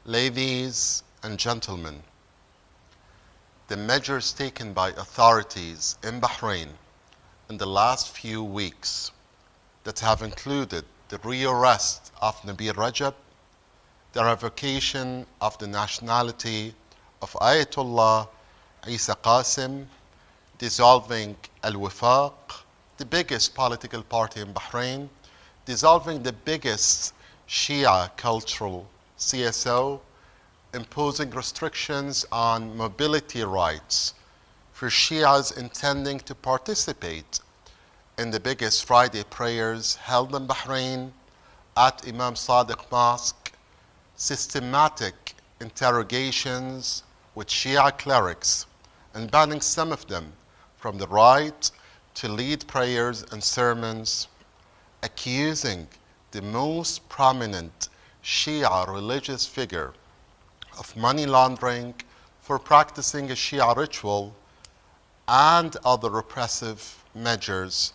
Ladies and gentlemen, the measures taken by authorities in Bahrain in the last few weeks that have included the rearrest of Nabil Rajab, the revocation of the nationality of Ayatollah Isa Qasim, dissolving Al-Wifaq, the biggest political party in Bahrain, dissolving the biggest Shia cultural CSO, imposing restrictions on mobility rights for Shias intending to participate in the biggest Friday prayers held in Bahrain at Imam Sadiq Mosque, systematic interrogations with Shia clerics and banning some of them from the right to lead prayers and sermons, accusing the most prominent Shia religious figure of money laundering for practicing a Shia ritual, and other repressive measures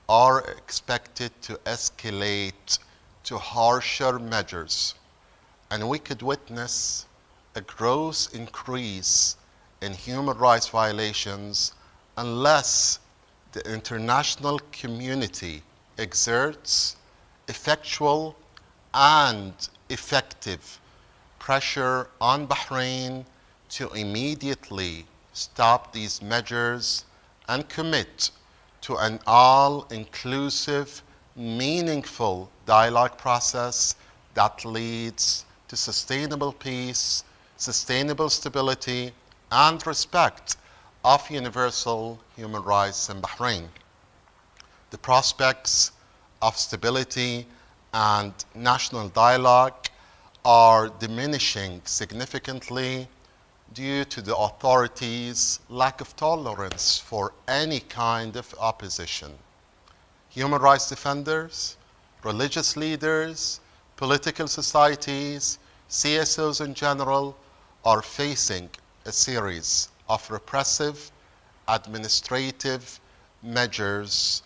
are expected to escalate to harsher measures. And we could witness a gross increase in human rights violations unless the international community exerts effectual and effective pressure on Bahrain to immediately stop these measures and commit to an all-inclusive, meaningful dialogue process that leads to sustainable peace, sustainable stability, and respect of universal human rights in Bahrain. The prospects of stability and national dialogue are diminishing significantly due to the authorities' lack of tolerance for any kind of opposition. Human rights defenders, religious leaders, political societies, CSOs in general are facing a series of repressive administrative measures.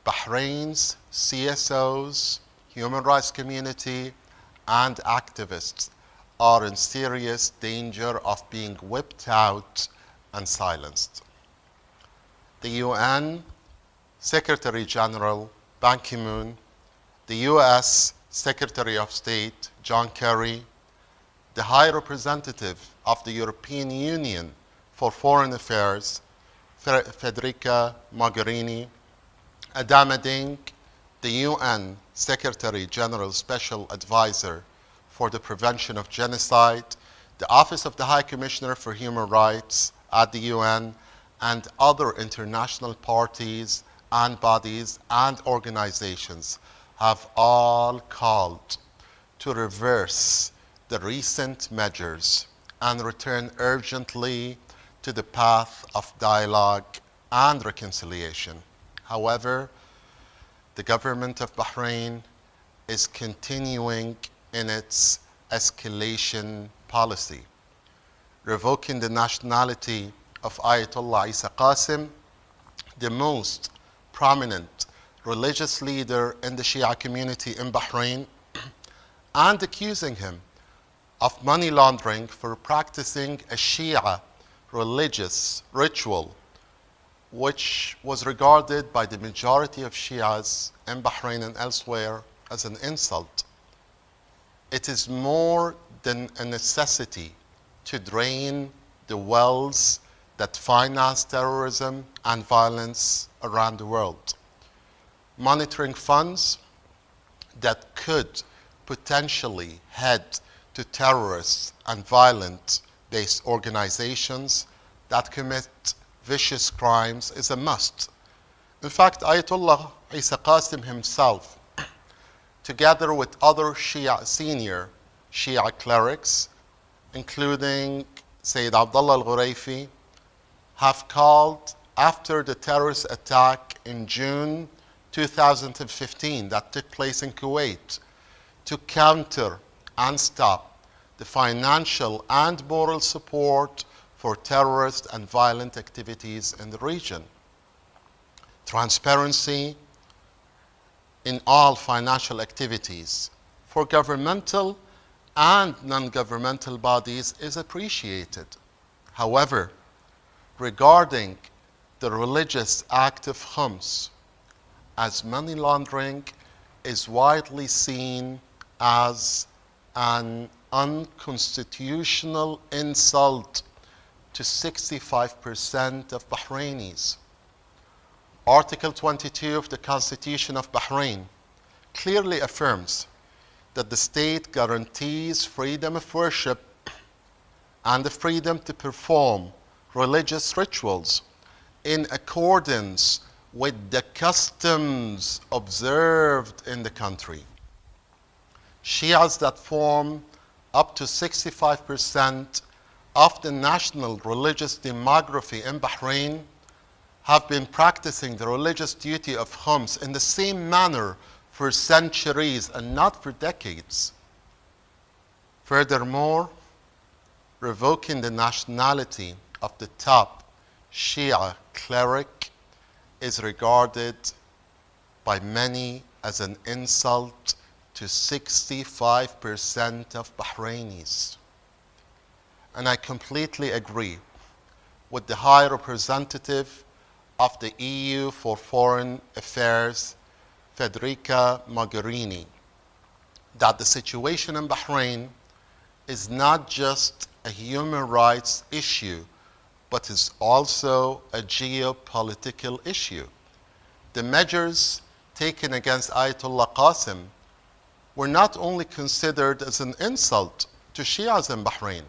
Bahrain's CSOs, human rights community, and activists are in serious danger of being whipped out and silenced. The UN Secretary General Ban Ki-moon, the US Secretary of State John Kerry, the High Representative of the European Union for Foreign Affairs Federica Mogherini, Adama Dink, the UN Secretary General Special Advisor for the Prevention of Genocide, the Office of the High Commissioner for Human Rights at the UN, and other international parties and bodies and organizations have all called to reverse the recent measures and return urgently to the path of dialogue and reconciliation. However, the government of Bahrain is continuing in its escalation policy, revoking the nationality of Ayatollah Isa Qasim, the most prominent religious leader in the Shia community in Bahrain, and accusing him of money laundering for practicing a Shia religious ritual, which was regarded by the majority of Shias in Bahrain and elsewhere as an insult. It is more than a necessity to drain the wells that finance terrorism and violence around the world. Monitoring funds that could potentially head to terrorists and violent-based organizations that commit vicious crimes is a must. In fact, Ayatollah Isa Qasim himself, together with other senior Shia clerics, including Sayyid Abdullah al-Ghuraifi, have called after the terrorist attack in June 2015 that took place in Kuwait to counter and stop the financial and moral support for terrorist and violent activities in the region. Transparency in all financial activities for governmental and non-governmental bodies is appreciated. However, regarding the religious act of khums as money laundering is widely seen as an unconstitutional insult to 65% of Bahrainis. Article 22 of the Constitution of Bahrain clearly affirms that the state guarantees freedom of worship and the freedom to perform religious rituals in accordance with the customs observed in the country. Shias that form up to 65% of the national religious demography in Bahrain have been practicing the religious duty of khums in the same manner for centuries and not for decades. Furthermore, revoking the nationality of the top Shia cleric is regarded by many as an insult to 65% of Bahrainis. And I completely agree with the High Representative of the EU for Foreign Affairs, Federica Mogherini, that the situation in Bahrain is not just a human rights issue, but is also a geopolitical issue. The measures taken against Ayatollah Qasim were not only considered as an insult to Shias in Bahrain,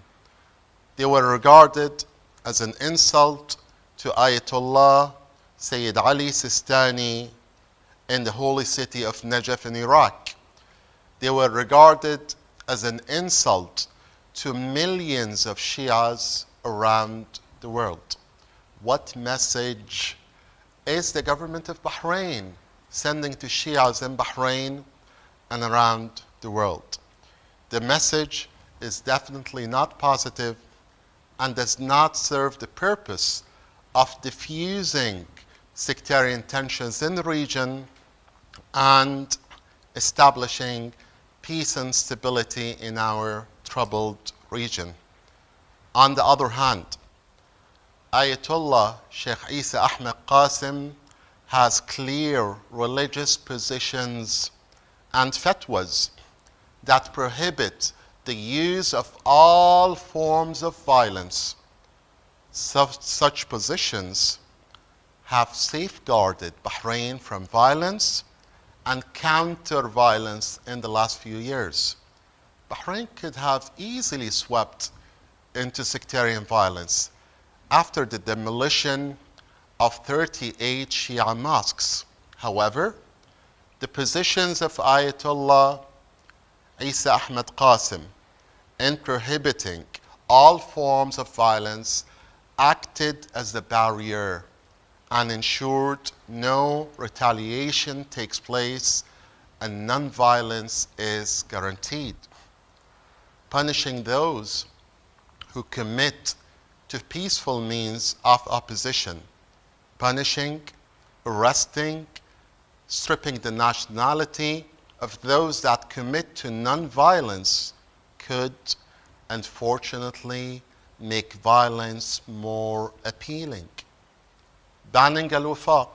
they were regarded as an insult to Ayatollah Sayyid Ali Sistani in the holy city of Najaf in Iraq. They were regarded as an insult to millions of Shias around the world. What message is the government of Bahrain sending to Shias in Bahrain and around the world? The message is definitely not positive and does not serve the purpose of diffusing sectarian tensions in the region and establishing peace and stability in our troubled region. On the other hand, Ayatollah Sheikh Isa Ahmed Qasim has clear religious positions and fatwas that prohibit the use of all forms of violence. Such positions have safeguarded Bahrain from violence and counter-violence in the last few years. Bahrain could have easily swept into sectarian violence after the demolition of 38 Shia mosques. However, the positions of Ayatollah Isa Ahmed Qasim in prohibiting all forms of violence acted as the barrier and ensured no retaliation takes place and non-violence is guaranteed. Punishing those who commit to peaceful means of opposition, punishing, arresting, stripping the nationality of those that commit to non-violence could, unfortunately, make violence more appealing. Banning al-Wafaq,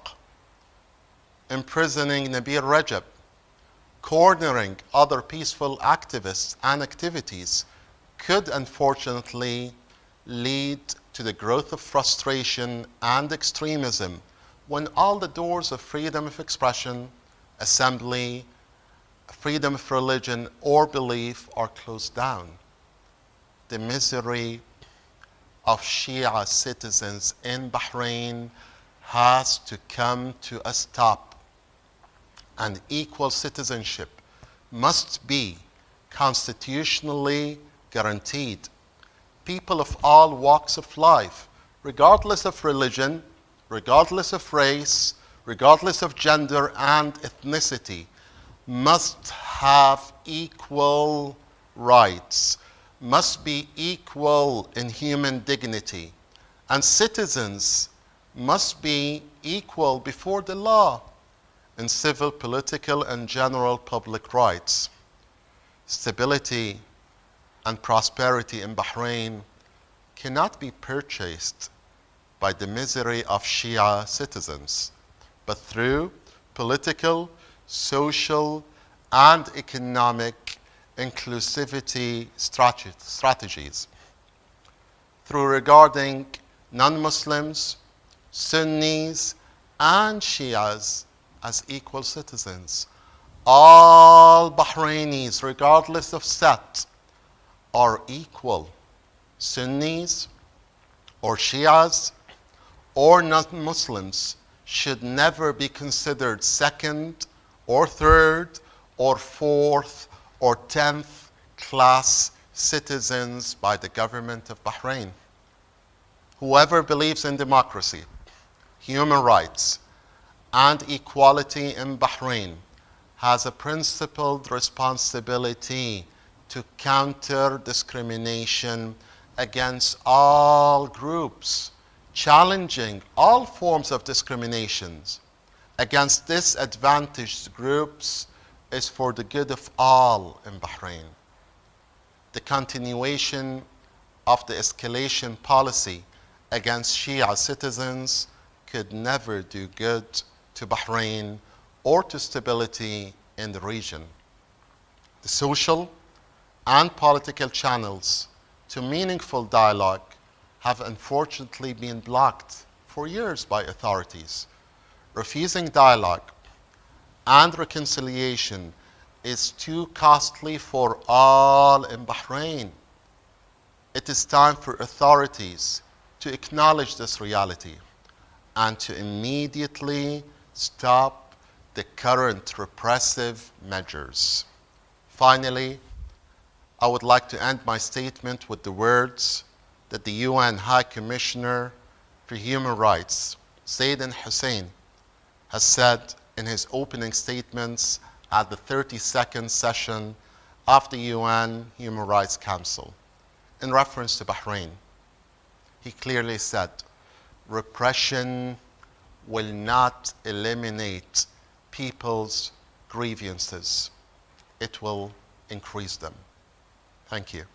imprisoning Nabil Rajab, cornering other peaceful activists and activities could unfortunately lead to the growth of frustration and extremism when all the doors of freedom of expression, assembly, freedom of religion or belief are closed down. The misery of Shia citizens in Bahrain has to come to a stop, and equal citizenship must be constitutionally guaranteed. People of all walks of life, regardless of religion, regardless of race, regardless of gender and ethnicity, must have equal rights, must be equal in human dignity, and citizens must be equal before the law in civil, political, and general public rights. Stability and prosperity in Bahrain cannot be purchased by the misery of Shia citizens, but through political, social, and economic inclusivity strategies. Through regarding non-Muslims, Sunnis, and Shias as equal citizens. All Bahrainis, regardless of sect, are equal. Sunnis or Shias or non-Muslims should never be considered second or third or fourth or 10th class citizens by the government of Bahrain. Whoever believes in democracy, human rights, and equality in Bahrain has a principled responsibility to counter discrimination against all groups, challenging all forms of discriminations against disadvantaged groups is for the good of all in Bahrain. The continuation of the escalation policy against Shia citizens could never do good to Bahrain or to stability in the region. The social and political channels to meaningful dialogue have unfortunately been blocked for years by authorities. Refusing dialogue and reconciliation is too costly for all in Bahrain. It is time for authorities to acknowledge this reality and to immediately stop the current repressive measures. Finally, I would like to end my statement with the words that the UN High Commissioner for Human Rights, Zayed Hussein, has said in his opening statements at the 32nd session of the UN Human Rights Council in reference to Bahrain. He clearly said, repression will not eliminate people's grievances. It will increase them. Thank you.